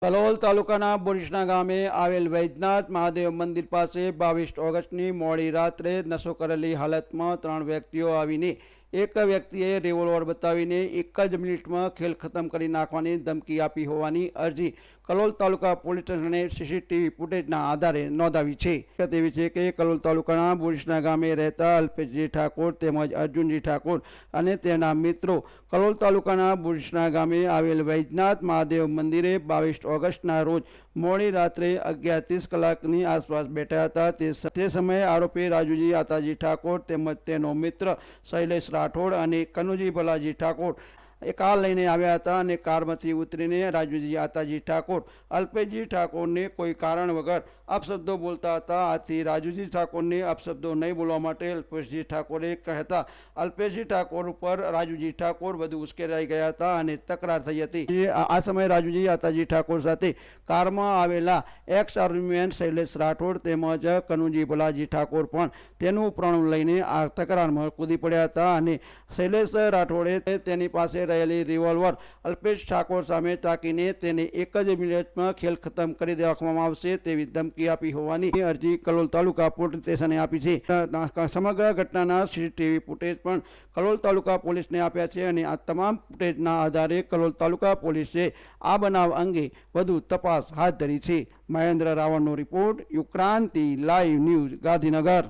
કલોલ તાલુકાના બોરીસના ગામે આવેલ વૈદ્યનાથ મહાદેવ મંદિર પાસે 22 ઓગસ્ટની મોડી રાત્રે નશો કરેલી હાલતમાં 3 વ્યક્તિઓ આવીને એક વ્યક્તિએ રિવોલ્વર બતાવીને એક જ મિનિટમાં ખેલ ખતમ કરી નાખવાની ધમકી આપી હોવાની અરજી કલોલ તાલુકા પોલીસ સ્ટેશને સીસીટીવી ફૂટેજના આધારે નોંધાવી છે। તેવી છે કે કલોલ તાલુકાના બોરીસના ગામે રહેતા અલ્પેશજી ઠાકોર તેમજ અર્જુનજી ઠાકોર અને તેના મિત્રો કલોલ તાલુકાના બોરીસના ગામે આવેલ વૈદ્યનાથ મહાદેવ મંદિરે 22 ઓગસ્ટના રોજ મોડી રાત્રે 11:30 કલાકની આસપાસ બેઠા હતા। તે સમયે આરોપી રાજુજી આતાજી ઠાકોર તેમજ તેનો મિત્ર શૈલેષ રાઠોડ અને કનુજી ભલાજી ઠાકોર એ કાર લઈને આવ્યા હતા અને કારમાંથી ઉતરીને રાજુજી આતાજી ઠાકોર અલ્પેશજી ઠાકોરને કોઈ કારણ વગર અપશબ્દો બોલતા હતા। આથી રાજુજી ઠાકોરને અપશબ્દો નહીં બોલવા માટે અલ્પેશજી ઠાકોરે કહેતા અલ્પેશજી ઠાકોર ઉપર રાજુજી ઠાકોર વધુ ઉશ્કેરાઈ ગયા હતા અને તકરાર થઈ હતી। આ સમયે રાજુજી આતાજી ઠાકોર સાથે કારમાં આવેલા એક્સ આર્મીમેન શૈલેષ રાઠોડ તેમજ કનુજી ભલાજી ઠાકોર પણ તેનું પ્રાણ લઈને આ તકરારમાં કૂદી પડ્યા હતા અને શૈલેષ રાઠોડે તેની પાસે રહેલી રિવોલ્વર અલ્પેશ ઠાકોર સામે તાકીને તેને એક જ મિનિટમાં ખેલ ખતમ કરી દેવામાં આવશે તેવી ધમકી આપી હોવાની અરજી કલોલ તાલુકા પોલીસ સ્ટેશને આપી છે। સમગ્ર ઘટનાના સીસીટીવી ફૂટેજ પણ કલોલ તાલુકા પોલીસને આપ્યા છે અને આ તમામ ફૂટેજના આધારે કલોલ તાલુકા પોલીસે આ બનાવ અંગે વધુ તપાસ હાથ ધરી છે। મહેન્દ્ર રાવળનો report, Yukranti live news, Gandhinagar.